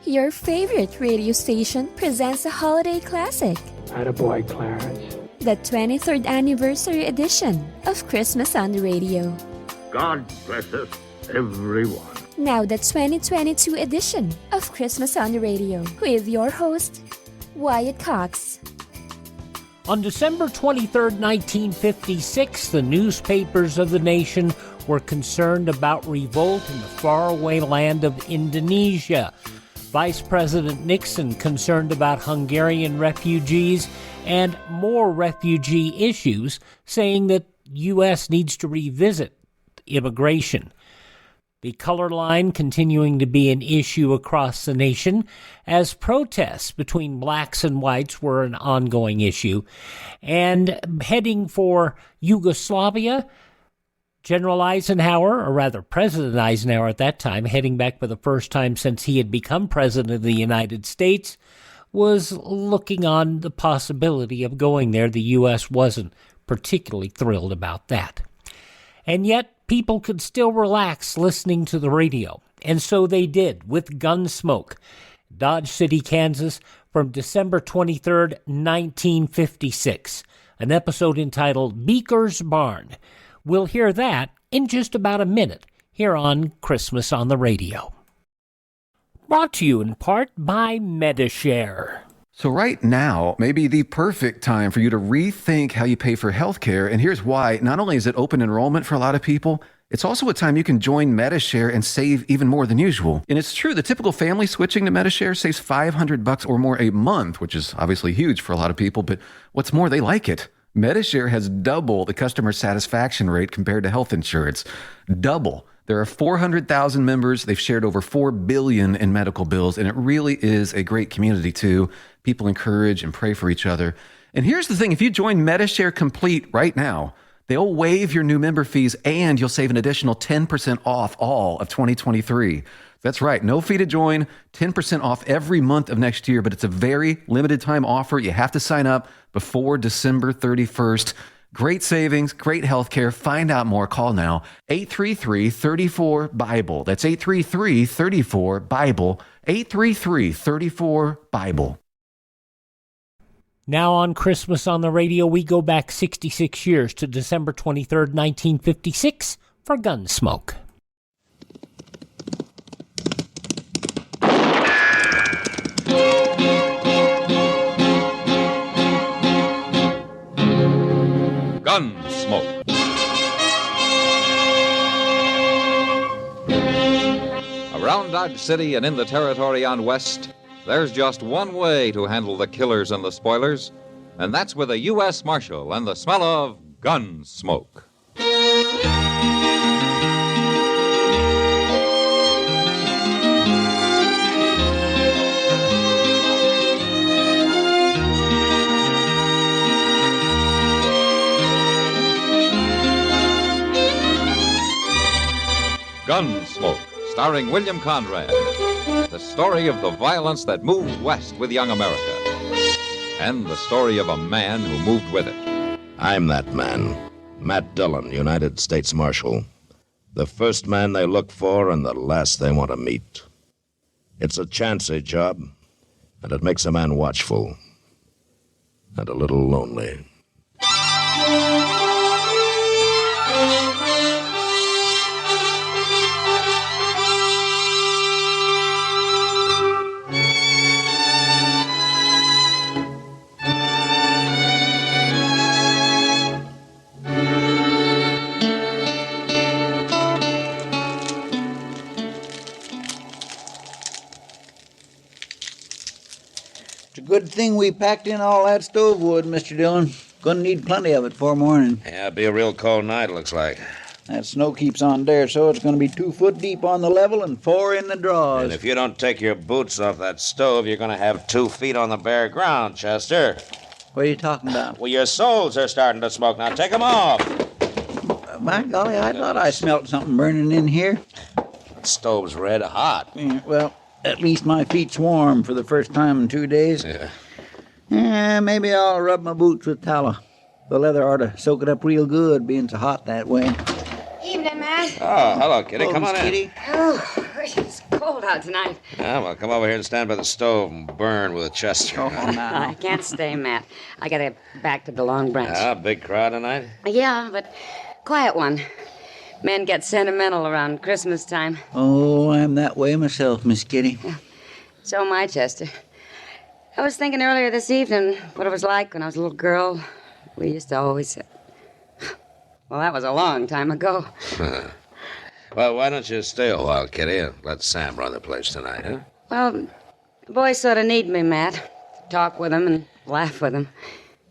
Your favorite radio station presents a holiday classic. Attaboy, Clarence. The 23rd anniversary edition of Christmas on the Radio. God bless us, everyone. Now the 2022 edition of Christmas on the Radio with your host, Wyatt Cox. On December 23, 1956, the newspapers of the nation were concerned about revolt in the faraway land of Indonesia. Vice President Nixon concerned about Hungarian refugees and more refugee issues, saying that U.S. needs to revisit immigration. The color line continuing to be an issue across the nation as protests between blacks and whites were an ongoing issue. And heading for Yugoslavia, General Eisenhower, or rather President Eisenhower at that time, heading back for the first time since he had become President of the United States, was looking on the possibility of going there. The U.S. wasn't particularly thrilled about that. And yet, people could still relax listening to the radio, and so they did with Gunsmoke, Dodge City, Kansas, from December 23rd, 1956, an episode entitled Beeker's Barn. We'll hear that in just about a minute here on Christmas on the Radio. Brought to you in part by Medishare. So right now may be the perfect time for you to rethink how you pay for healthcare. And here's why. Not only is it open enrollment for a lot of people, it's also a time you can join Medishare and save even more than usual. And it's true, the typical family switching to Medishare saves $500 or more a month, which is obviously huge for a lot of people. But what's more, they like it. Medishare has double the customer satisfaction rate compared to health insurance. Double. There are 400,000 members. They've shared over $4 billion in medical bills, and it really is a great community, too. People encourage and pray for each other. And here's the thing. If you join Medishare Complete right now, they'll waive your new member fees, and you'll save an additional 10% off all of 2023. That's right. No fee to join, 10% off every month of next year, but it's a very limited time offer. You have to sign up before December 31st. Great savings, great healthcare. Find out more. Call now. 833-34-BIBLE. That's 833-34-BIBLE. 833-34-BIBLE. Now on Christmas on the Radio, we go back 66 years to December 23rd, 1956 for Gunsmoke. Gunsmoke. Around Dodge City and in the territory on West, there's just one way to handle the killers and the spoilers, and that's with a U.S. Marshal and the smell of gun smoke. Gunsmoke, starring William Conrad. The story of the violence that moved west with young America. And the story of a man who moved with it. I'm that man, Matt Dillon, United States Marshal. The first man they look for and the last they want to meet. It's a chancy job, and it makes a man watchful and a little lonely. Good thing we packed in all that stove wood, Mr. Dillon. Gonna need plenty of it for morning. Yeah, it'll be a real cold night, looks like. That snow keeps on there, so it's gonna be 2 foot deep on the level and 4 in the draws. And if you don't take your boots off that stove, you're gonna have 2 feet on the bare ground, Chester. What are you talking about? Well, your soles are starting to smoke. Now take them off. By golly, I thought I smelt something burning in here. The stove's red hot. Yeah, well, at least my feet's warm for the first time in 2 days. Yeah, maybe I'll rub my boots with tallow. The leather ought to soak it up real good, being so hot that way. Evening. Hey, Matt. Oh, hello, Kitty. Come on in. Kitty. Oh, it's cold out tonight. Yeah, well, come over here and stand by the stove and burn with a Chester. Oh, now. I can't stay, Matt. I gotta back to the Long Branch. Ah, big crowd tonight? Yeah, but quiet one. Men get sentimental around Christmas time. Oh, I'm that way myself, Miss Kitty. So am I, Chester. I was thinking earlier this evening what it was like when I was a little girl. We used to always say... Well, that was a long time ago. Well, why don't you stay a while, Kitty, and let Sam run the place tonight, huh? Well, the boys sort of need me, Matt. To talk with them and laugh with them.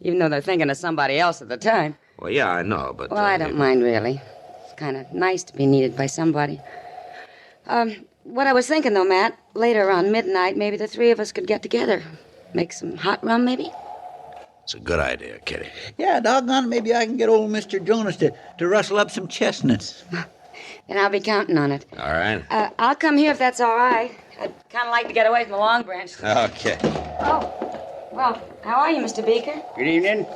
Even though they're thinking of somebody else at the time. Well, yeah, I know, but... Well, I don't mind, really. It's kind of nice to be needed by somebody. What I was thinking, though, Matt, later around midnight, maybe the three of us could get together. Make some hot rum, maybe? It's a good idea, Kitty. Yeah, doggone it, maybe I can get old Mr. Jonas to rustle up some chestnuts. Then I'll be counting on it. All right. I'll come here if that's all right. I'd kind of like to get away from the Long Branch. Okay. Oh, well, how are you, Mr. Beeker? Good evening.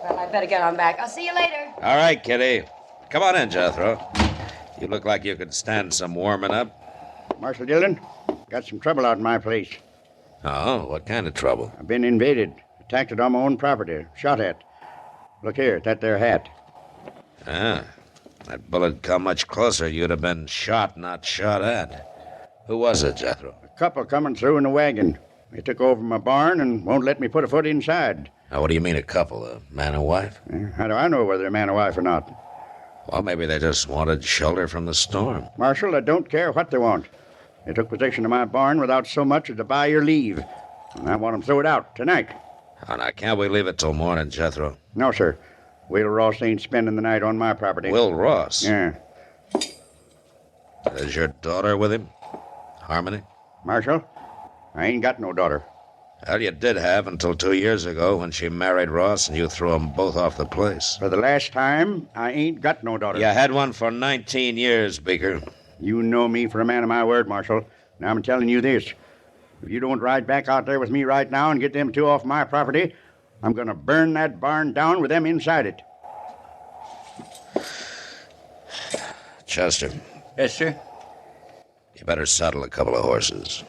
Well, I better get on back. I'll see you later. All right, Kitty. Come on in, Jethro. You look like you could stand some warming up. Marshal Dillon, got some trouble out in my place. Oh, what kind of trouble? I've been invaded, attacked on my own property, shot at. Look here, that there hat. Ah, that bullet come much closer, you'd have been shot, not shot at. Who was it, Jethro? A couple coming through in a wagon. They took over my barn and won't let me put a foot inside. Now, what do you mean a couple, a man and wife? How do I know whether they're man or wife or not? Well, maybe they just wanted shelter from the storm. Marshal, I don't care what they want. They took possession of my barn without so much as to buy your leave. And I want them throw it out tonight. Oh, now, can't we leave it till morning, Jethro? No, sir. Will Ross ain't spending the night on my property. Will Ross? Yeah. Is your daughter with him? Harmony? Marshal, I ain't got no daughter. Well, you did have until 2 years ago when she married Ross and you threw them both off the place. For the last time, I ain't got no daughter. You had one for 19 years, Beeker. You know me for a man of my word, Marshal. Now I'm telling you this. If you don't ride back out there with me right now and get them two off my property, I'm going to burn that barn down with them inside it. Chester, Yes, sir. you better saddle a couple of horses.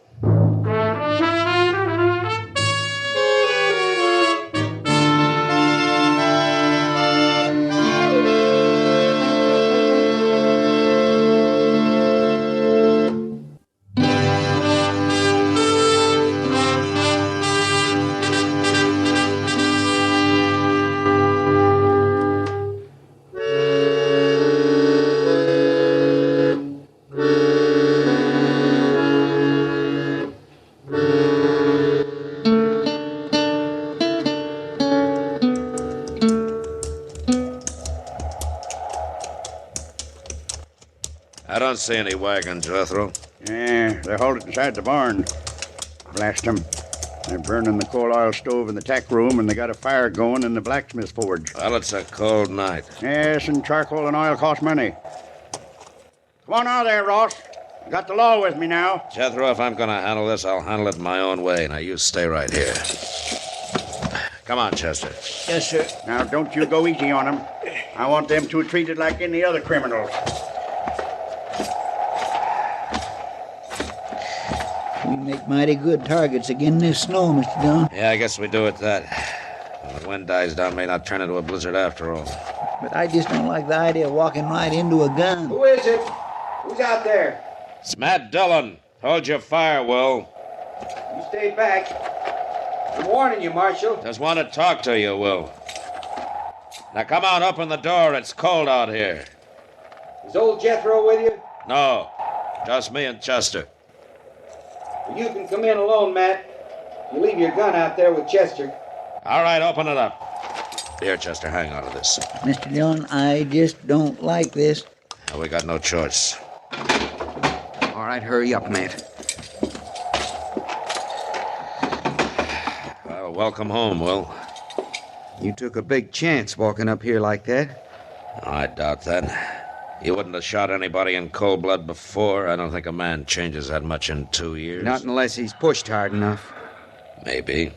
I don't see any wagon, Jethro. Yeah, they're hauled inside the barn. Blast them. They're burning the coal oil stove in the tack room, and they got a fire going in the blacksmith forge. Well, it's a cold night. Yes, and charcoal and oil cost money. Come on out there, Ross. I got the law with me now. Jethro, if I'm going to handle this, I'll handle it my own way. Now, you stay right here. Come on, Chester. Yes, sir. Now, don't you go easy on them. I want them two treated like any other criminals. We make mighty good targets again this snow, Mr. Dillon. Yeah, I guess we do it that. When the wind dies down, may not turn into a blizzard after all. But I just don't like the idea of walking right into a gun. Who is it? Who's out there? It's Matt Dillon. Hold your fire, Will. You stay back. I'm warning you, Marshal. Just want to talk to you, Will. Now, come on, open the door. It's cold out here. Is old Jethro with you? No, just me and Chester. You can come in alone, Matt. You leave your gun out there with Chester. All right, open it up. Here, Chester, hang on to this. Mr. Dillon, I just don't like this. Now, we got no choice. All right, hurry up, Matt. Well, welcome home, Will. You took a big chance walking up here like that. I doubt that. You wouldn't have shot anybody in cold blood before. I don't think a man changes that much in 2 years. Not unless he's pushed hard enough. Maybe.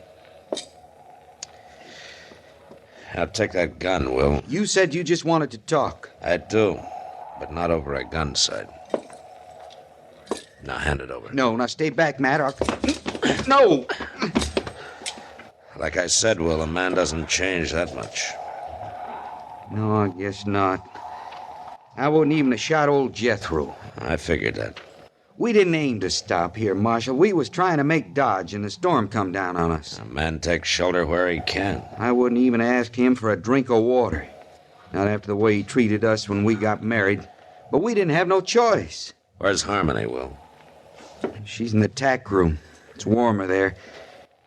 Now, take that gun, Will. You said you just wanted to talk. I do. but not over a gun sight. Now hand it over. No, now stay back, Matt. No! Like I said, Will, a man doesn't change that much. No, I guess not. I wouldn't even have shot old Jethro. I figured that. We didn't aim to stop here, Marshal. We was trying to make Dodge, and the storm come down on us. A man takes shelter where he can. I wouldn't even ask him for a drink of water. Not after the way he treated us when we got married. But we didn't have no choice. Where's Harmony, Will? She's in the tack room. It's warmer there.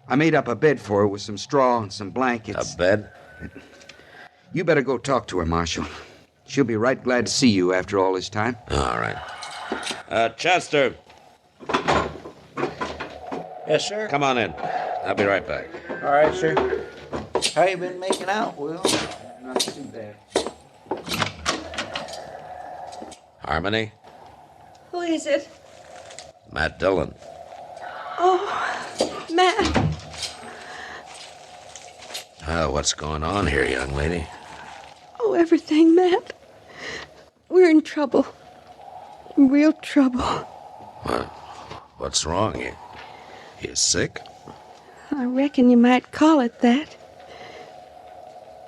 I made up a bed for her with some straw and some blankets. A bed? You better go talk to her, Marshal. She'll be right glad to see you after all this time. All right. Chester. Yes, sir? Come on in. I'll be right back. All right, sir. How you been making out, Will? Not too bad. Harmony? Who is it? Matt Dillon. Oh, Matt. What's going on here, young lady? Oh, everything, Matt. We're in trouble. Real trouble. What's wrong? You sick? I reckon you might call it that.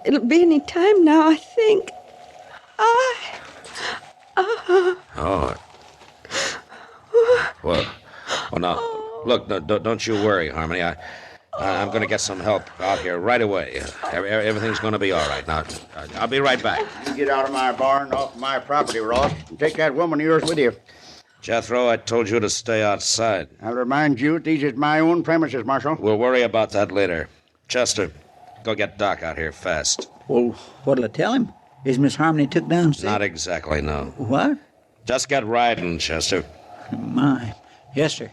It'll be any time now, I think. Oh. Well, now, look, don't you worry, Harmony. I'm going to get some help out here right away. Everything's going to be all right. Now, I'll be right back. You get out of my barn, off my property, Ross, and take that woman of yours with you. Jethro, I told you to stay outside. I'll remind you, these is my own premises, Marshal. We'll worry about that later. Chester, go get Doc out here fast. Well, what'll I tell him? Is Miss Harmony took down sick? Not exactly, no. What? Just get riding, Chester. My. Yes, sir.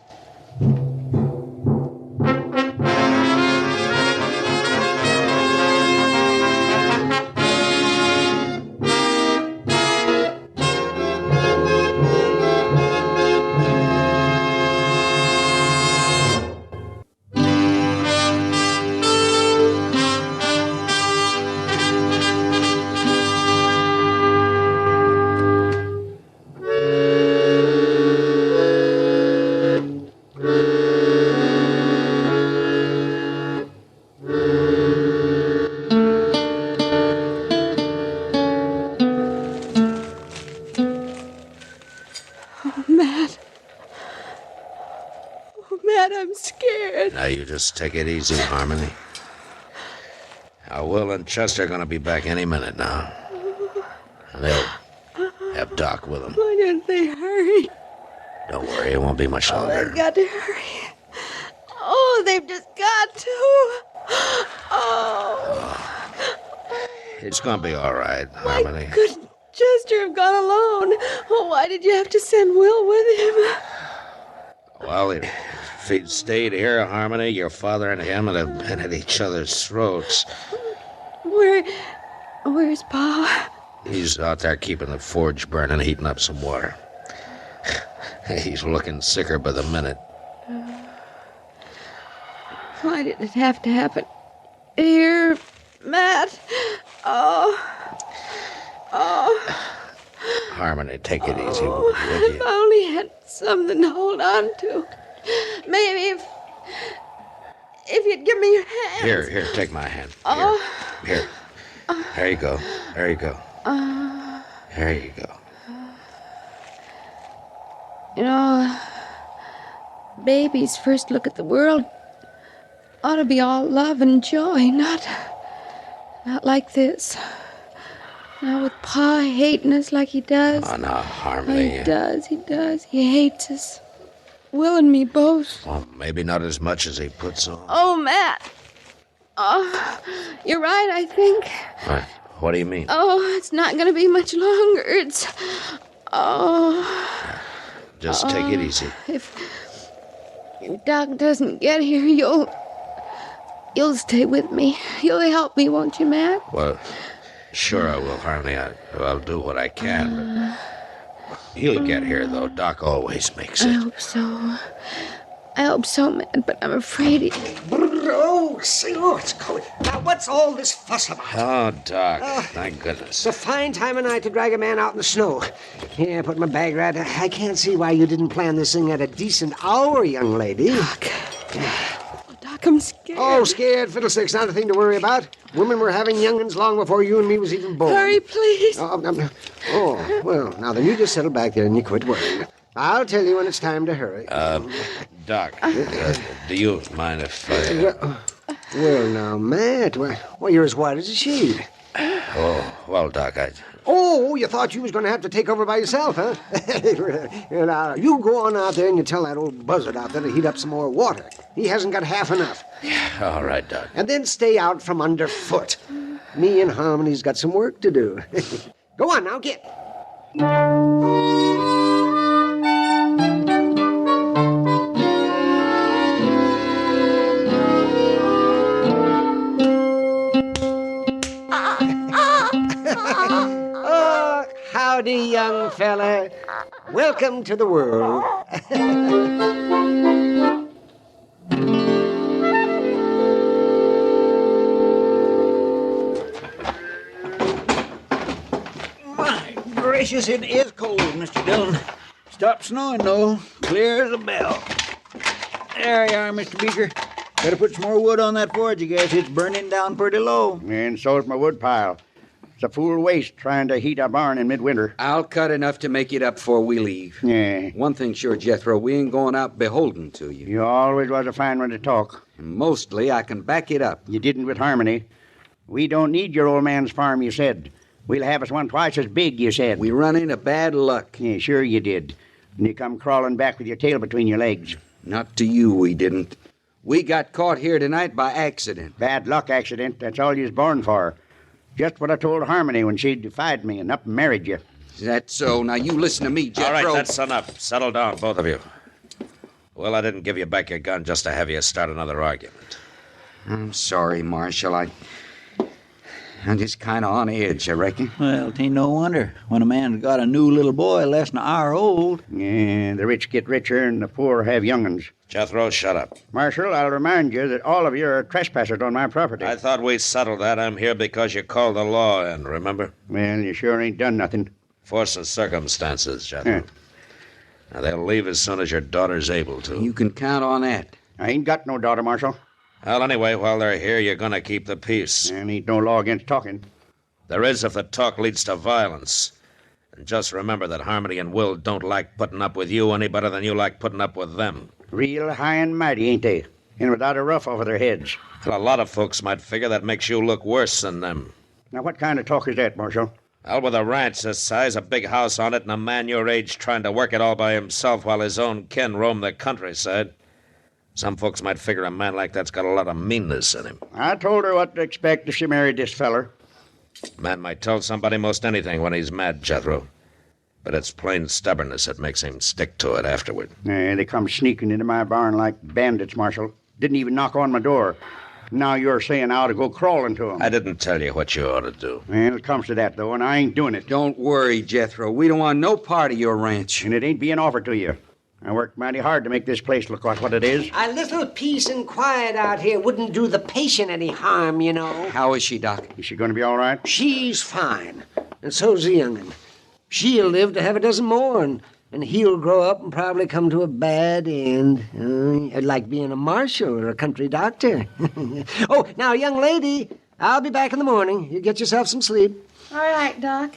Just take it easy, Harmony. Now, Will and Chester are going to be back any minute now. And they'll have Doc with them. Why don't they hurry? Don't worry, it won't be much longer. They've got to hurry. Oh, they've just got to. Oh. It's going to be all right, Harmony. Why couldn't Chester have gone alone? Oh, why did you have to send Will with him? Well, if he'd stayed here, Harmony, your father and him would have been at each other's throats. Where's Pa? He's out there keeping the forge burning, heating up some water. He's looking sicker by the minute. Why did it have to happen here, Matt? Oh. Harmony, take it easy, would you? If I only had something to hold on to. Maybe if you'd give me your hand. Here, take my hand. Here. There you go. There you go. There you go. You know, baby's first look at the world ought to be all love and joy, not like this. Not with Pa hating us like he does. Oh, no, Harmony. He does. He hates us. Will and me both. Well, maybe not as much as he puts on. Oh, Matt. Oh, you're right, I think. What do you mean? Oh, it's not going to be much longer. It's... Oh... Just take it easy. If Doc doesn't get here, you'll stay with me. You'll help me, won't you, Matt? Well, sure I will, Harmony. I'll do what I can, but he'll get here, though. Doc always makes it. I hope so, Matt, but I'm afraid he... Oh, say, it's cold. Now, what's all this fuss about? Oh, Doc, thank goodness. It's a fine time of night to drag a man out in the snow. Here, put my bag right. I can't see why you didn't plan this thing at a decent hour, young lady. Doc, I'm scared. Oh, scared? Fiddlesticks, not a thing to worry about. Women were having young'uns long before you and me was even born. Hurry, please. Oh, well, now then you just settle back there and you quit worrying. I'll tell you when it's time to hurry. Doc, do you mind if I... Well, now, Matt, well, you're as white as a sheet. Oh, well, Doc, Oh, you thought you was going to have to take over by yourself, huh? Now, you go on out there and you tell that old buzzard out there to heat up some more water. He hasn't got half enough. All right, Doc. And then stay out from underfoot. Me and Harmony's got some work to do. Go on now, get. Oh, howdy, young fella. Welcome to the world. My gracious, it is cold, Mr. Dillon. Stop snowing, though. Clear as a bell. There you are, Mr. Beeker. Gotta put some more wood on that forge, I guess. It's burning down pretty low. And so's my wood pile. It's a fool waste trying to heat a barn in midwinter. I'll cut enough to make it up before we leave. Yeah. One thing sure, Jethro, we ain't going out beholden to you. You always was a fine one to talk. And mostly I can back it up. You didn't with Harmony. We don't need your old man's farm, you said. We'll have us one twice as big, you said. We run into bad luck. Yeah, sure you did. And you come crawling back with your tail between your legs. Not to you, we didn't. We got caught here tonight by accident. Bad luck accident. That's all you was born for. Just what I told Harmony when she defied me and up and married you. Is that so? Now you listen to me, Jethro. All right, that's enough. Settle down, both of you. Well, I didn't give you back your gun just to have you start another argument. I'm sorry, Marshal. I'm just kind of on edge, I reckon. Well, 'tain't no wonder when a man's got a new little boy less than an hour old. Yeah, the rich get richer and the poor have young'uns. Jethro, shut up. Marshal, I'll remind you that all of you are trespassers on my property. I thought we settled that. I'm here because you called the law in, remember? Well, you sure ain't done nothing. Force of circumstances, Jethro. Yeah. Now, they'll leave as soon as your daughter's able to. You can count on that. I ain't got no daughter, Marshal. Well, anyway, while they're here, you're going to keep the peace. And ain't no law against talking. There is if the talk leads to violence. And just remember that Harmony and Will don't like putting up with you any better than you like putting up with them. Real high and mighty, ain't they? And without a ruff over their heads. Well, a lot of folks might figure that makes you look worse than them. Now, what kind of talk is that, Marshal? Well, with a ranch this size, a big house on it, and a man your age trying to work it all by himself while his own kin roam the countryside. Some folks might figure a man like that's got a lot of meanness in him. I told her what to expect if she married this feller. A man might tell somebody most anything when he's mad, Jethro. But it's plain stubbornness that makes him stick to it afterward. They come sneaking into my barn like bandits, Marshal. Didn't even knock on my door. Now you're saying I ought to go crawling to them. I didn't tell you what you ought to do. Well, it comes to that, though, and I ain't doing it. Don't worry, Jethro. We don't want no part of your ranch. And it ain't being offered to you. I worked mighty hard to make this place look like what it is. A little peace and quiet out here wouldn't do the patient any harm, you know. How is she, Doc? Is she going to be all right? She's fine. And so's the young'un. She'll live to have a dozen more, and he'll grow up and probably come to a bad end. Like being a marshal or a country doctor. Oh, now, young lady, I'll be back in the morning. You get yourself some sleep. All right, Doc.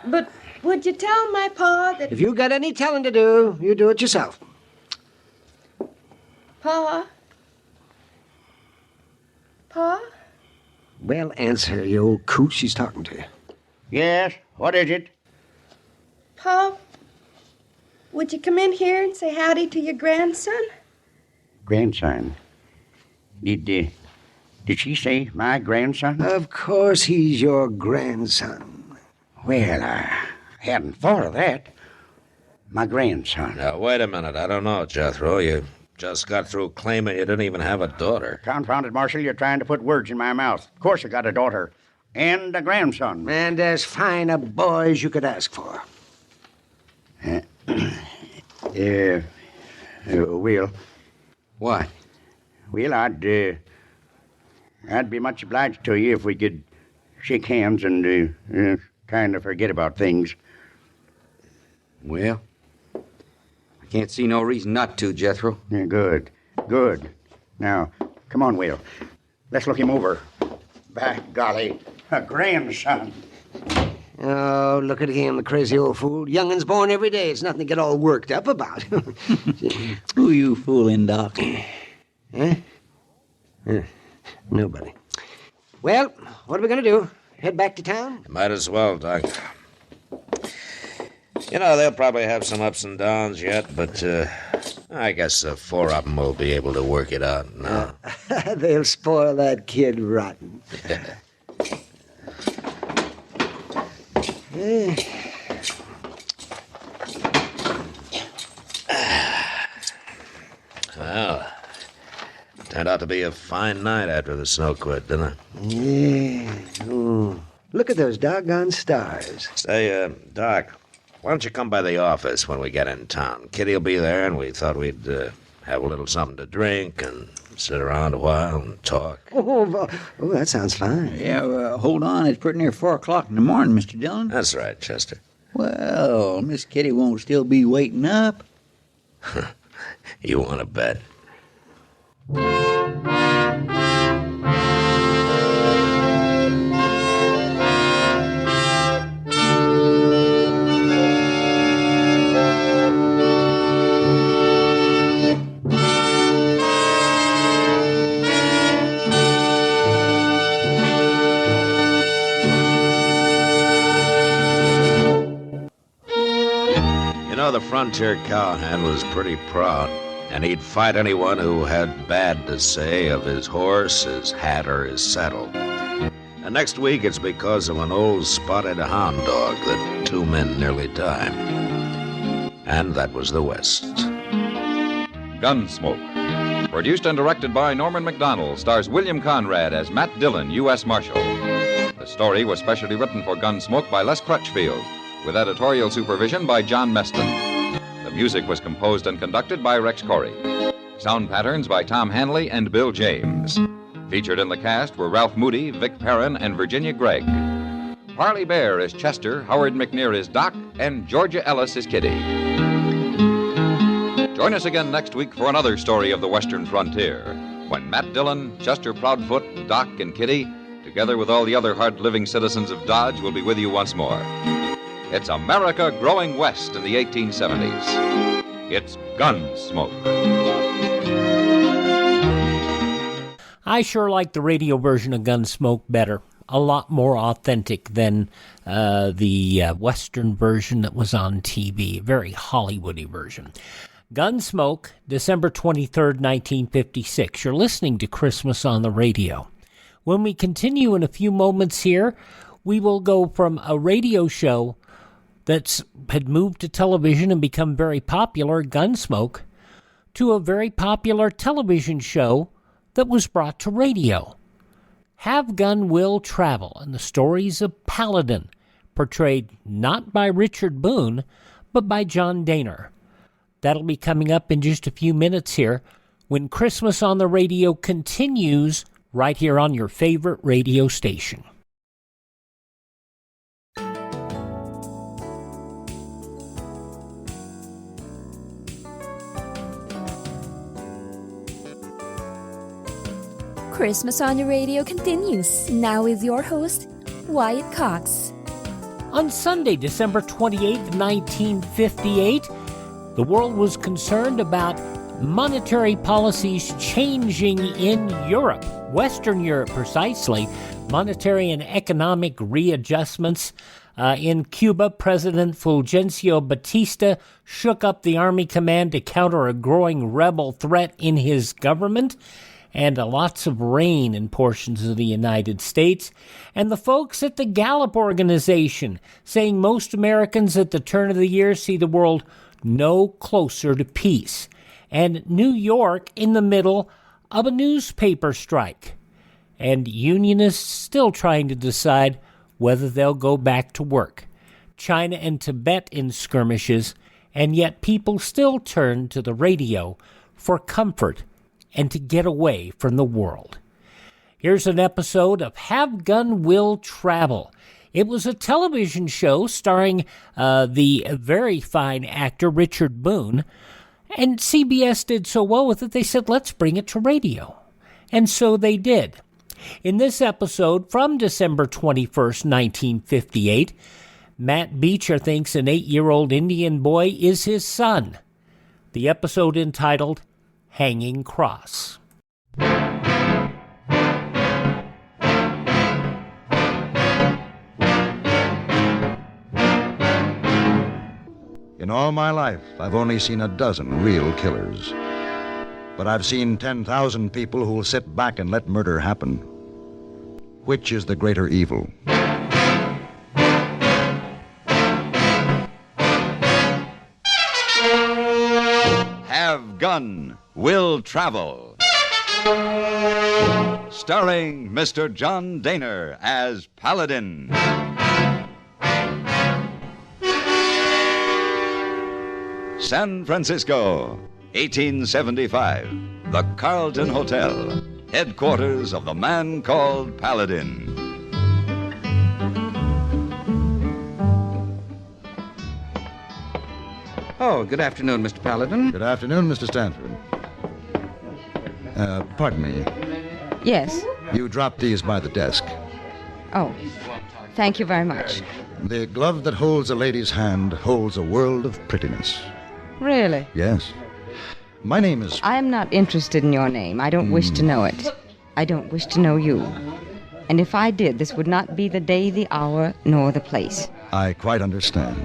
But would you tell my pa that... If you got any telling to do, you do it yourself. Pa? Pa? Well, answer, you old coot. She's talking to you. Yes? What is it? Pa, would you come in here and say howdy to your grandson? Grandson? Did she say my grandson? Of course he's your grandson. Well, I hadn't thought of that. My grandson. Now, wait a minute. I don't know, Jethro. You just got through claiming you didn't even have a daughter. Confound it, Marshal. You're trying to put words in my mouth. Of course I got a daughter. And a grandson. And as fine a boy as you could ask for. Will. What? Well, I'd I'd be much obliged to you if we could shake hands and kind of forget about things. Well, I can't see no reason not to, Jethro. Yeah, good. Now, come on, Will. Let's look him over. By golly, a grandson. Oh, look at him, the crazy old fool. Youngin's born every day. It's nothing to get all worked up about. Who you fooling, Doc? Huh? Nobody. Well, what are we going to do? Head back to town? Might as well, Doc. You know, they'll probably have some ups and downs yet, but I guess the four of them will be able to work it out now. They'll spoil that kid rotten. Well, turned out to be a fine night after the snow quit, didn't it? Yeah. Oh, look at those doggone stars. Say, Doc, why don't you come by the office when we get in town? Kitty will be there, and we thought we'd have a little something to drink and sit around a while and talk. Oh, that sounds fine. Yeah, hold on. It's pretty near 4 o'clock in the morning, Mr. Dillon. That's right, Chester. Well, Miss Kitty won't still be waiting up. You want to bet? The frontier cowhand was pretty proud, and he'd fight anyone who had bad to say of his horse, his hat, or his saddle. And next week it's because of an old spotted hound dog that 2 men nearly died. And that was the West. Gunsmoke. Produced and directed by Norman MacDonald, stars William Conrad as Matt Dillon, U.S. Marshal. The story was specially written for Gunsmoke by Les Crutchfield, with editorial supervision by John Meston. The music was composed and conducted by Rex Corey. Sound patterns by Tom Hanley and Bill James. Featured in the cast were Ralph Moody, Vic Perrin, and Virginia Gregg. Parley Bear is Chester, Howard McNear is Doc, and Georgia Ellis is Kitty. Join us again next week for another story of the Western frontier, when Matt Dillon, Chester Proudfoot, Doc, and Kitty, together with all the other hard-living citizens of Dodge, will be with you once more. It's America growing west in the 1870s. It's Gunsmoke. I sure like the radio version of Gunsmoke better. A lot more authentic than the Western version that was on TV. Very Hollywoody version. Gunsmoke, December 23rd, 1956. You're listening to Christmas on the Radio. When we continue in a few moments here, we will go from a radio show that had moved to television and become very popular, Gunsmoke, to a very popular television show that was brought to radio. Have Gun Will Travel, and the stories of Paladin, portrayed not by Richard Boone, but by John Dehner. That'll be coming up in just a few minutes here, when Christmas on the Radio continues right here on your favorite radio station. Christmas on the Radio continues, now with your host, Wyatt Cox. On Sunday, December 28th, 1958, the world was concerned about monetary policies changing in Europe, Western Europe precisely, monetary and economic readjustments. In Cuba, President Fulgencio Batista shook up the army command to counter a growing rebel threat in his government, and lots of rain in portions of the United States. And the folks at the Gallup organization saying most Americans at the turn of the year see the world no closer to peace. And New York in the middle of a newspaper strike. And unionists still trying to decide whether they'll go back to work. China and Tibet in skirmishes, and yet people still turn to the radio for comfort and to get away from the world. Here's an episode of Have Gun Will Travel. It was a television show starring the very fine actor Richard Boone, and CBS did so well with it, they said, let's bring it to radio. And so they did. In this episode from December 21st, 1958, Matt Beecher thinks an 8-year-old Indian boy is his son. The episode entitled Hanging Cross. In all my life, I've only seen a dozen real killers. But I've seen 10,000 people who'll sit back and let murder happen. Which is the greater evil? Have Gun Will Travel. Starring Mr. John Dehner as Paladin. San Francisco, 1875. The Carlton Hotel, headquarters of the man called Paladin. Oh, good afternoon, Mr. Paladin. Good afternoon, Mr. Stanford. Pardon me. Yes. You dropped these by the desk. Oh, thank you very much. The glove that holds a lady's hand holds a world of prettiness. Really? Yes. My name is... I am not interested in your name. I don't wish to know it. I don't wish to know you. And if I did, this would not be the day, the hour, nor the place. I quite understand.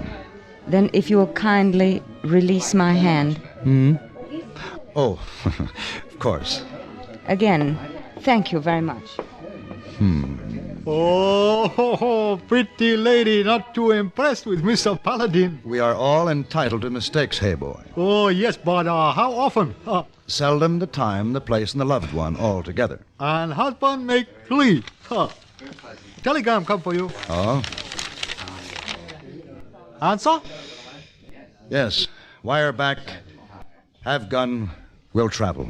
Then if you will kindly release my hand. Oh, of course. Again, thank you very much. Oh, pretty lady, not too impressed with Mr. Paladin. We are all entitled to mistakes, hey boy. Oh, yes, but how often? Seldom, the time, the place, and the loved one all together. And husband make 3. Telegram come for you. Oh? Answer? Yes. Wire back. Have gun. Will travel.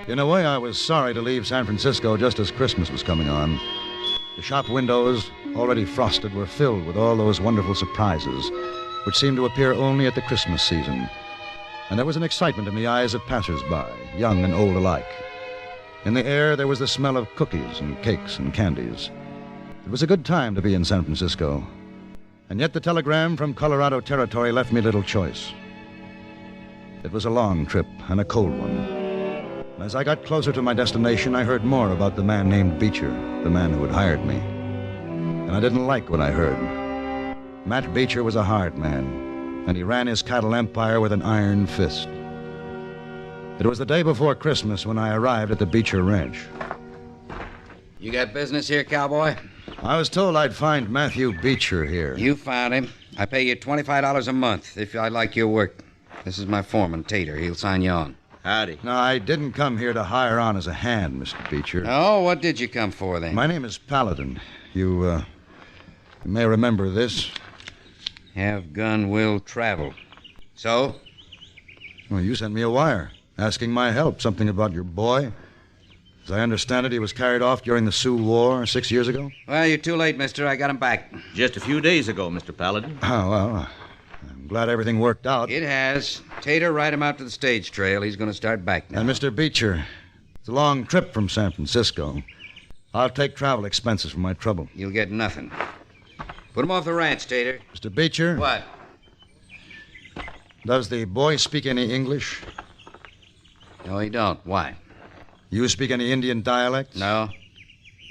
In a way, I was sorry to leave San Francisco just as Christmas was coming on. The shop windows, already frosted, were filled with all those wonderful surprises, which seemed to appear only at the Christmas season. And there was an excitement in the eyes of passers-by, young and old alike. In the air, there was the smell of cookies and cakes and candies. It was a good time to be in San Francisco. And yet the telegram from Colorado Territory left me little choice. It was a long trip and a cold one. As I got closer to my destination, I heard more about the man named Beecher, the man who had hired me. And I didn't like what I heard. Matt Beecher was a hard man, and he ran his cattle empire with an iron fist. It was the day before Christmas when I arrived at the Beecher Ranch. You got business here, cowboy? I was told I'd find Matthew Beecher here. You found him. I pay you $25 a month if I like your work. This is my foreman, Tater. He'll sign you on. Howdy. No, I didn't come here to hire on as a hand, Mr. Beecher. Oh, what did you come for, then? My name is Paladin. You may remember this. Have gun will travel. So? Well, you sent me a wire asking my help, something about your boy. As I understand it, he was carried off during the Sioux War 6 years ago. Well, you're too late, mister. I got him back. Just a few days ago, Mr. Paladin. Oh, well, I'm glad everything worked out. It has. Tater, ride him out to the stage trail. He's going to start back now. And Mr. Beecher, it's a long trip from San Francisco. I'll take travel expenses for my trouble. You'll get nothing. Put him off the ranch, Tater. Mr. Beecher? What? Does the boy speak any English? No, he don't. Why? You speak any Indian dialects? No.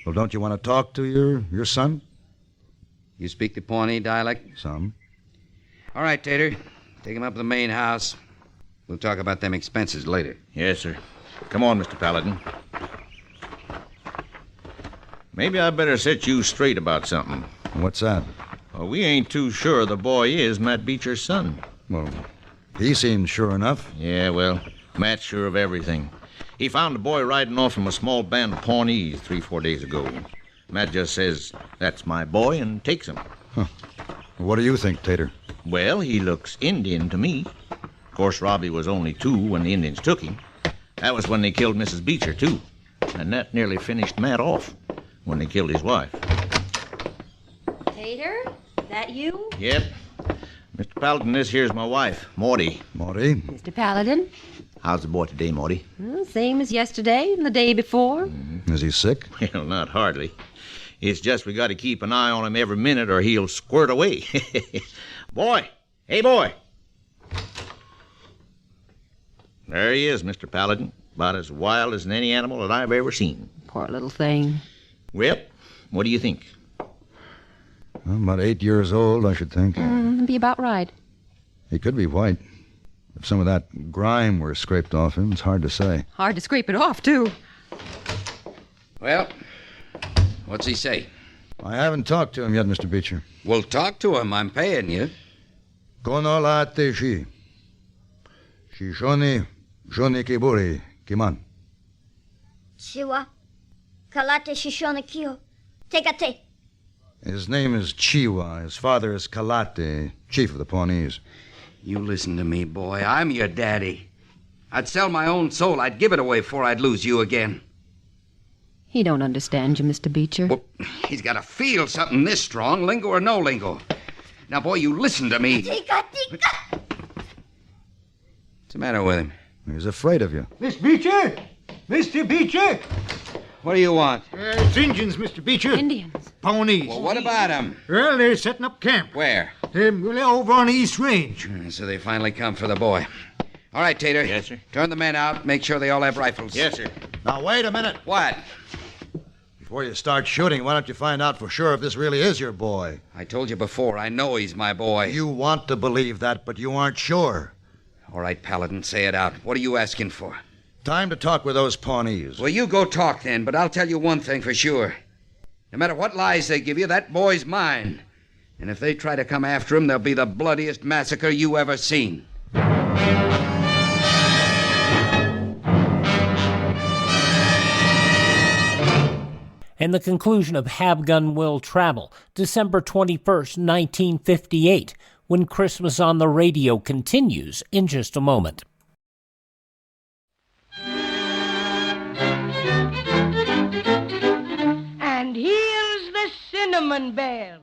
Well, don't you want to talk to your son? You speak the Pawnee dialect? Some. All right, Tater. Take him up to the main house. We'll talk about them expenses later. Yes, sir. Come on, Mr. Paladin. Maybe I better set you straight about something. What's that? Well, we ain't too sure the boy is Matt Beecher's son. Well, he seemed sure enough. Yeah, well, Matt's sure of everything. He found the boy riding off from a small band of Pawnees 3-4 days ago. Matt just says, that's my boy, and takes him. Huh. What do you think, Tater? Well, he looks Indian to me. Of course, Robbie was only 2 when the Indians took him. That was when they killed Mrs. Beecher, too. And that nearly finished Matt off when they killed his wife. Tater, that you? Yep. Mr. Paladin, this here's my wife, Maudie. Maudie? Mr. Paladin? How's the boy today, Maudie? Well, same as yesterday and the day before. Is he sick? Well, not hardly. It's just we got to keep an eye on him every minute or he'll squirt away. Boy! Hey, boy! There he is, Mr. Paladin. About as wild as any animal that I've ever seen. Poor little thing. Well, what do you think? Well, about 8 years old, I should think. Be about right. He could be white. If some of that grime were scraped off him, it's hard to say. Hard to scrape it off, too. Well, what's he say? I haven't talked to him yet, Mr. Beecher. Well, talk to him. I'm paying you. Konolate shi. Shishoni, shoni kiburi, kiman. Chiwa. Kalate shishona kyo. Tekate. His name is Chiwa. His father is Kalate, chief of the Pawnees. You listen to me, boy. I'm your daddy. I'd sell my own soul. I'd give it away before I'd lose you again. He don't understand you, Mr. Beecher. Well, he's got to feel something this strong, lingo or no lingo. Now, boy, you listen to me. Tika, tika. What's the matter with him? He's afraid of you. Miss Beecher! Mr. Beecher! What do you want? It's Indians, Mr. Beecher. Indians? Ponies. Well, what about them? Well, they're setting up camp. Where? They're over on the East Range. So they finally come for the boy. All right, Tater. Yes, sir. Turn the men out. Make sure they all have rifles. Yes, sir. Now, wait a minute. What? Before you start shooting, why don't you find out for sure if this really is your boy? I told you before, I know he's my boy. You want to believe that, but you aren't sure. All right, Paladin, say it out. What are you asking for? Time to talk with those Pawnees. Well, you go talk then, but I'll tell you one thing for sure. No matter what lies they give you, that boy's mine. And if they try to come after him, there'll be the bloodiest massacre you ever seen. And the conclusion of Have Gun Will Travel, December 21st, 1958, when Christmas on the Radio continues in just a moment. And here's the cinnamon bear.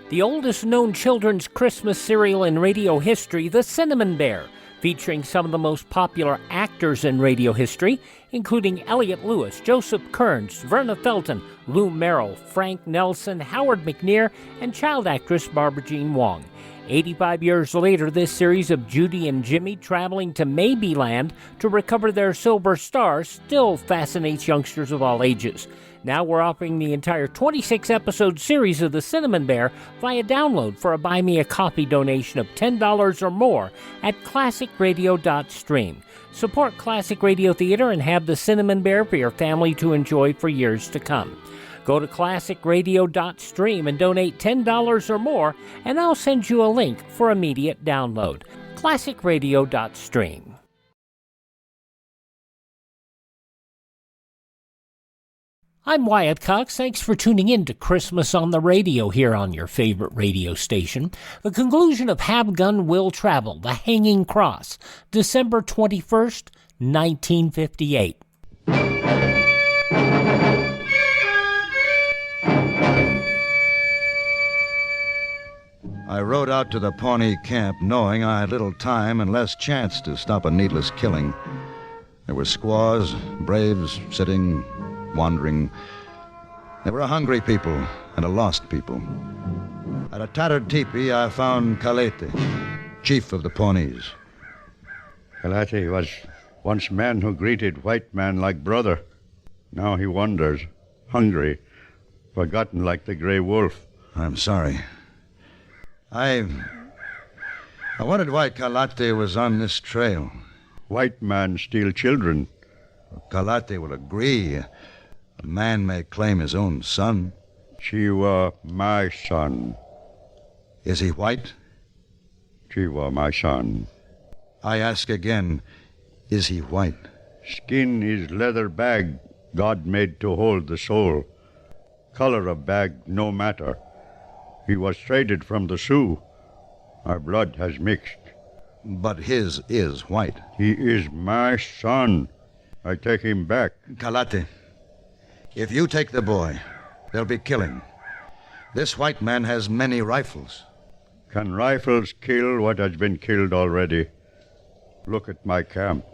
The oldest known children's Christmas serial in radio history, The Cinnamon Bear, featuring some of the most popular actors in radio history, including Elliot Lewis, Joseph Kearns, Verna Felton, Lou Merrill, Frank Nelson, Howard McNear, and child actress Barbara Jean Wong. 85 years later, this series of Judy and Jimmy traveling to Maybeland to recover their silver stars still fascinates youngsters of all ages. Now we're offering the entire 26-episode series of The Cinnamon Bear via download for a Buy Me a Coffee donation of $10 or more at classicradio.stream. Support Classic Radio Theater and have The Cinnamon Bear for your family to enjoy for years to come. Go to classicradio.stream and donate $10 or more, and I'll send you a link for immediate download. classicradio.stream. I'm Wyatt Cox. Thanks for tuning in to Christmas on the Radio here on your favorite radio station. The conclusion of Have Gun Will Travel, The Hanging Cross, December 21st, 1958. I rode out to the Pawnee camp knowing I had little time and less chance to stop a needless killing. There were squaws, braves, sitting, wandering. There were a hungry people and a lost people. At a tattered teepee, I found Kalete, chief of the Pawnees. Kalete was once man who greeted white man like brother. Now he wanders, hungry, forgotten like the gray wolf. I'm sorry. I wondered why Kalate was on this trail. White man steal children. Kalate will agree. A man may claim his own son. Chiwa, my son. Is he white? Chiwa, my son. I ask again, is he white? Skin is leather bag God made to hold the soul. Color of bag no matter. He was traded from the Sioux. Our blood has mixed. But his is white. He is my son. I take him back. Kalate, if you take the boy, there'll be killing. This white man has many rifles. Can rifles kill what has been killed already? Look at my camp.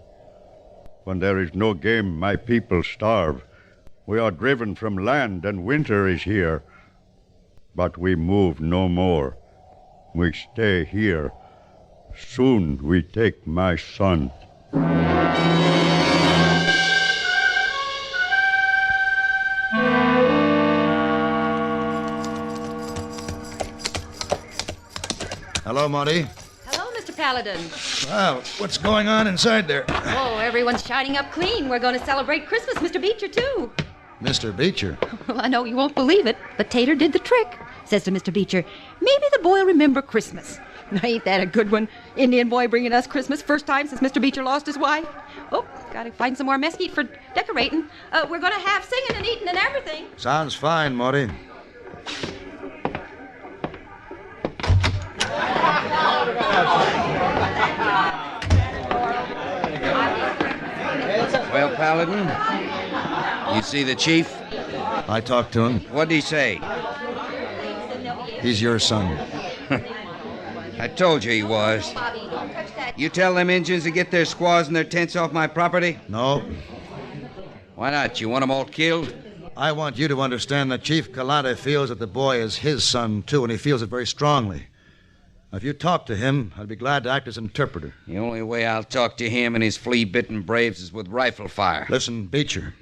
When there is no game, my people starve. We are driven from land, and winter is here. But we move no more. We stay here. Soon we take my son. Hello, Monty. Hello, Mr. Paladin. Well, what's going on inside there? Oh, everyone's shining up clean. We're going to celebrate Christmas, Mr. Beecher, too. Mr. Beecher? Well, I know you won't believe it, but Tater did the trick. Says to Mr. Beecher, maybe the boy'll remember Christmas. Now, ain't that a good one? Indian boy bringing us Christmas, first time since Mr. Beecher lost his wife. Oh, gotta find some more mesquite for decorating. We're gonna have singing and eating and everything. Sounds fine, Monty. Well, Paladin, you see the chief? I talked to him. What'd he say? He's your son. I told you he was. You tell them Injuns to get their squaws and their tents off my property? No. Why not? You want them all killed? I want you to understand that Chief Kalate feels that the boy is his son, too, and he feels it very strongly. If you talk to him, I'd be glad to act as interpreter. The only way I'll talk to him and his flea-bitten braves is with rifle fire. Listen, Beecher.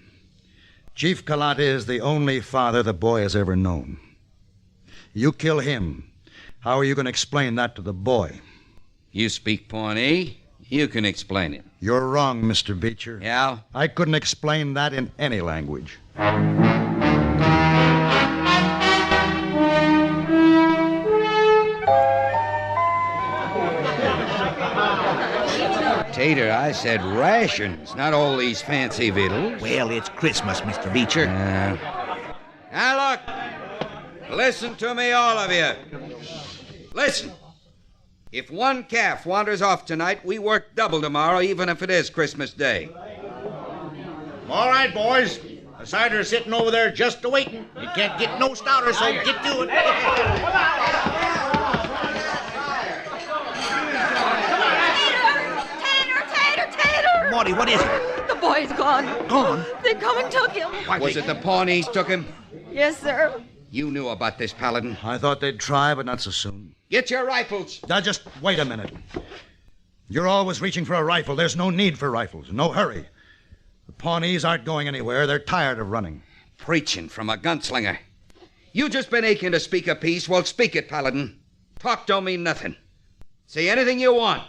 Chief Kalate is the only father the boy has ever known. You kill him. How are you going to explain that to the boy? You speak Pawnee. You can explain it. You're wrong, Mr. Beecher. Yeah? I couldn't explain that in any language. Tater, I said rations, not all these fancy victuals. Well, it's Christmas, Mr. Beecher. Now look, listen to me, all of you. Listen. If one calf wanders off tonight, we work double tomorrow, even if it is Christmas Day. All right, boys. The cider's sitting over there just a-waiting. You can't get no stouter, so get to it. Tater! Morty, what is it? The boy's gone. Gone? They come and took him. Was it the Pawnees took him? Yes, sir. You knew about this, Paladin. I thought they'd try, but not so soon. Get your rifles. Now, just wait a minute. You're always reaching for a rifle. There's no need for rifles. No hurry. The Pawnees aren't going anywhere. They're tired of running. Preaching from a gunslinger. You just been aching to speak a piece. Well, speak it, Paladin. Talk don't mean nothing. Say anything you want.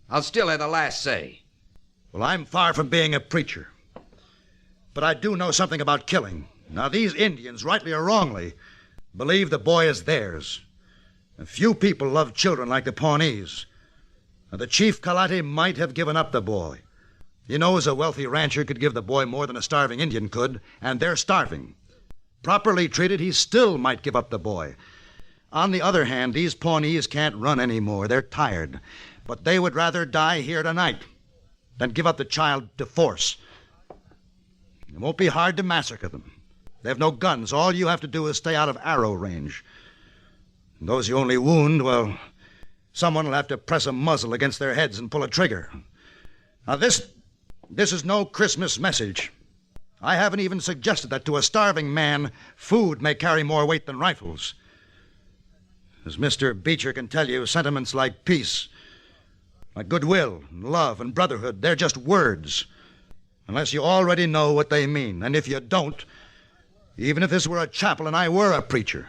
I'll still have the last say. Well, I'm far from being a preacher. But I do know something about killing. Now, these Indians, rightly or wrongly, believe the boy is theirs. And few people love children like the Pawnees. Now, the Chief Kalate might have given up the boy. He knows a wealthy rancher could give the boy more than a starving Indian could, and they're starving. Properly treated, he still might give up the boy. On the other hand, these Pawnees can't run anymore. They're tired. But they would rather die here tonight than give up the child to force. It won't be hard to massacre them. They have no guns. All you have to do is stay out of arrow range. And those you only wound, well, someone will have to press a muzzle against their heads and pull a trigger. Now, this is no Christmas message. I haven't even suggested that to a starving man, food may carry more weight than rifles. As Mr. Beecher can tell you, sentiments like peace, like goodwill, and love, and brotherhood, they're just words, unless you already know what they mean. And if you don't, even if this were a chapel and I were a preacher,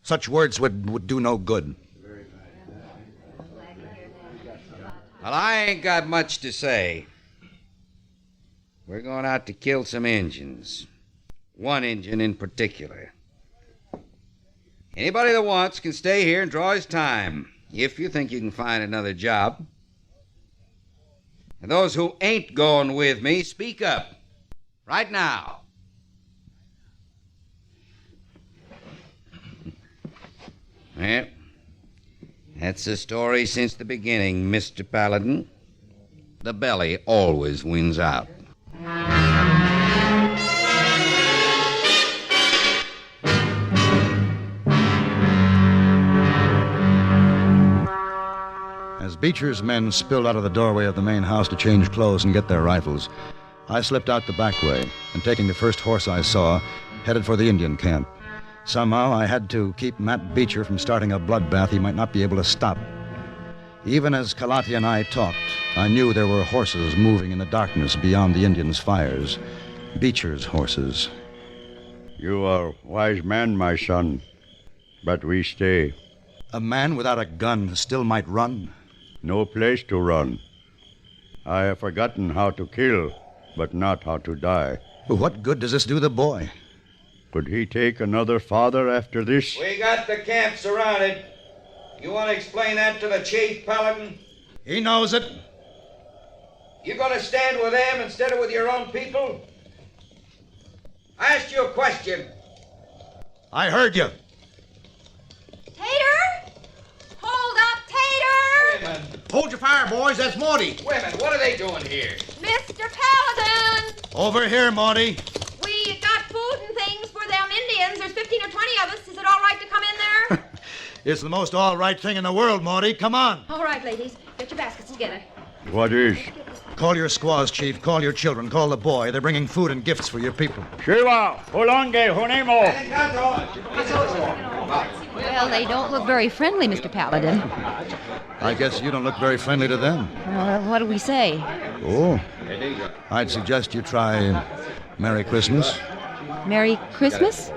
such words would do no good. Well, I ain't got much to say. We're going out to kill some Injuns. One Injun in particular. Anybody that wants can stay here and draw his time, if you think you can find another job. And those who ain't going with me, speak up. Right now. Well, that's the story since the beginning, Mr. Paladin. The belly always wins out. As Beecher's men spilled out of the doorway of the main house to change clothes and get their rifles, I slipped out the back way and, taking the first horse I saw, headed for the Indian camp. Somehow I had to keep Matt Beecher from starting a bloodbath he might not be able to stop. Even as Kalati and I talked, I knew there were horses moving in the darkness beyond the Indians' fires. Beecher's horses. You are a wise man, my son, but we stay. A man without a gun still might run? No place to run. I have forgotten how to kill, but not how to die. What good does this do the boy? Could he take another father after this? We got the camp surrounded. You want to explain that to the chief, Paladin? He knows it. You going to stand with them instead of with your own people? I asked you a question. I heard you. Tater! Hold up, Tater! Women. Hold your fire, boys. That's Morty. Women, what are they doing here? Mr. Paladin! Over here, Morty. We got food and things for them Indians. There's 15 or 20 of us. Is it all right to come in there? It's the most all right thing in the world, Morty. Come on. All right, ladies. Get your baskets together. What is? Call your squaws, Chief. Call your children. Call the boy. They're bringing food and gifts for your people. Shiva, Holonge, Honemo. Well, they don't look very friendly, Mr. Paladin. I guess you don't look very friendly to them. Well, what do we say? Oh, I'd suggest you try Merry Christmas. Merry Christmas?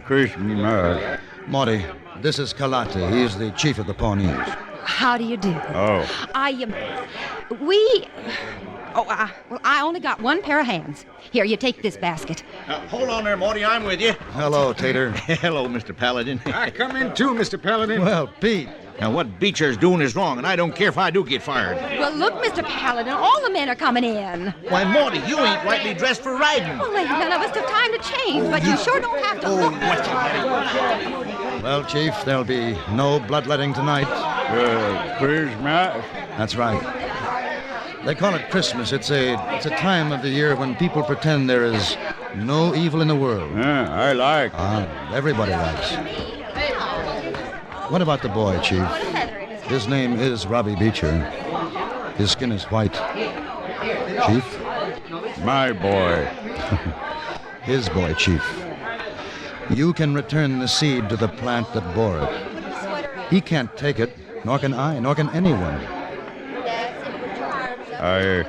Christmas. Morty, this is Kalate. He's the chief of the Pawnees. How do you do? Oh. Well, I only got one pair of hands. Here, you take this basket. Hold on there, Morty. I'm with you. Hello, Tater. Hello, Mr. Paladin. I come in too, Mr. Paladin. Well, Pete. Now, what Beecher's doing is wrong, and I don't care if I do get fired. Well, look, Mr. Paladin, all the men are coming in. Why, Morty, you ain't rightly dressed for riding. Well, none of us have time to change, but you sure don't have to look. Well, Chief, there'll be no bloodletting tonight. Christmas? That's right. They call it Christmas. It's a time of the year when people pretend there is no evil in the world. Yeah, I like. Everybody likes. What about the boy, Chief? His name is Robbie Beecher. His skin is white. Chief? My boy. His boy, Chief. You can return the seed to the plant that bore it. He can't take it, nor can I, nor can anyone. I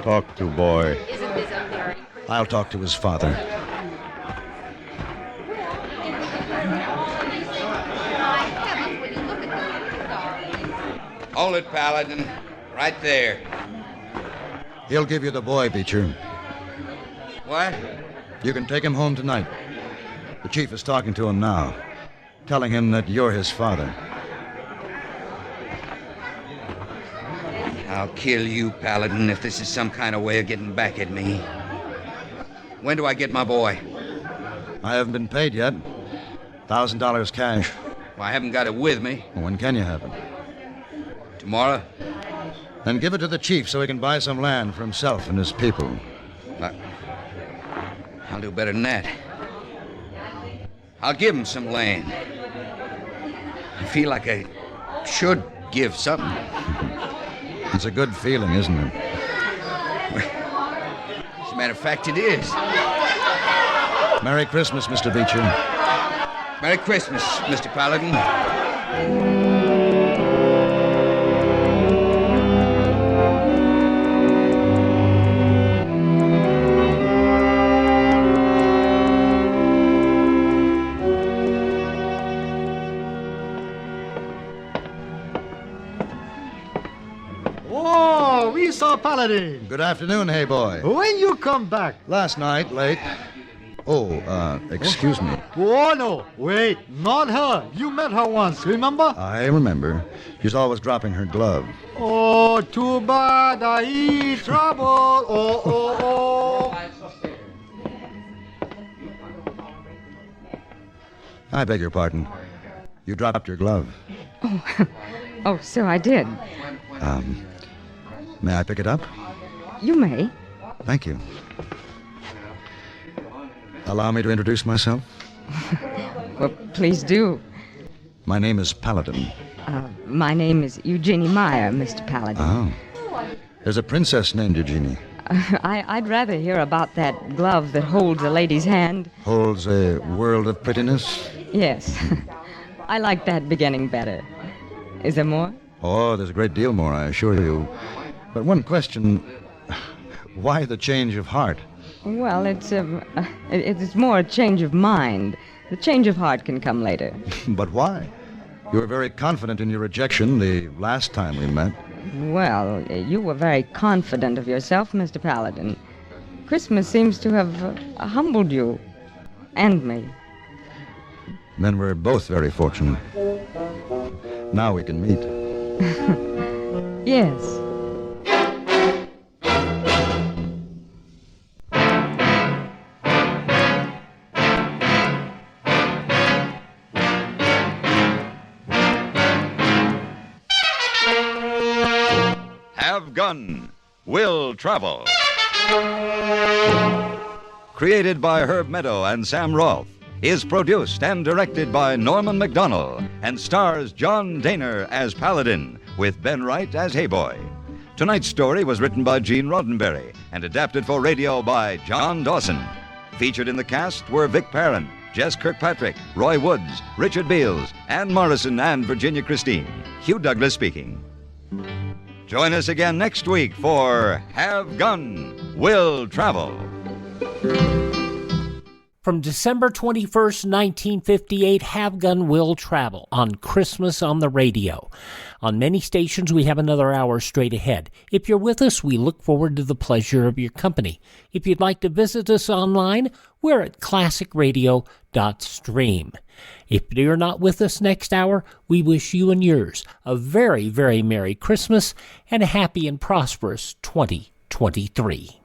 talk to boy. I'll talk to his father. Hold it, Paladin. Right there. He'll give you the boy, Beecher. What? You can take him home tonight. The chief is talking to him now, telling him that you're his father. I'll kill you, Paladin, if this is some kind of way of getting back at me. When do I get my boy? I haven't been paid yet. $1,000 cash. Well, I haven't got it with me. Well, when can you have it? Tomorrow? Then give it to the chief so he can buy some land for himself and his people. I'll do better than that. I'll give him some land. I feel like I should give something. It's a good feeling, isn't it? As a matter of fact, it is. Merry Christmas, Mr. Beecher. Merry Christmas, Mr. Paladin. Paladin. Good afternoon, hey boy. When you come back? Last night, late. Oh, excuse me. Oh, no. Wait, not her. You met her once, remember? I remember. She's always dropping her glove. Oh, too bad. I trouble. Oh. I beg your pardon. You dropped your glove. Oh, so I did. May I pick it up? You may. Thank you. Allow me to introduce myself. Well, please do. My name is Paladin. My name is Eugenie Meyer, Mr. Paladin. Oh. There's a princess named Eugenie. I'd rather hear about that glove that holds a lady's hand. Holds a world of prettiness? Yes. I like that beginning better. Is there more? Oh, there's a great deal more, I assure you. But one question, why the change of heart? Well, it's more a change of mind. The change of heart can come later. But why? You were very confident in your rejection the last time we met. Well, you were very confident of yourself, Mr. Paladin. Christmas seems to have humbled you. And me. Then we're both very fortunate. Now we can meet. Yes. Have Gun, Will Travel. Created by Herb Meadow and Sam Rolfe, is produced and directed by Norman MacDonald, and stars John Dehner as Paladin, with Ben Wright as Hayboy. Tonight's story was written by Gene Roddenberry and adapted for radio by John Dawson. Featured in the cast were Vic Perrin, Jess Kirkpatrick, Roy Woods, Richard Beals, Ann Morrison, and Virginia Christine. Hugh Douglas speaking. Join us again next week for Have Gun, Will Travel. From December 21st, 1958, Have Gun Will Travel on Christmas on the Radio. On many stations, we have another hour straight ahead. If you're with us, we look forward to the pleasure of your company. If you'd like to visit us online, we're at classicradio.stream. If you're not with us next hour, we wish you and yours a very, very Merry Christmas and a happy and prosperous 2023.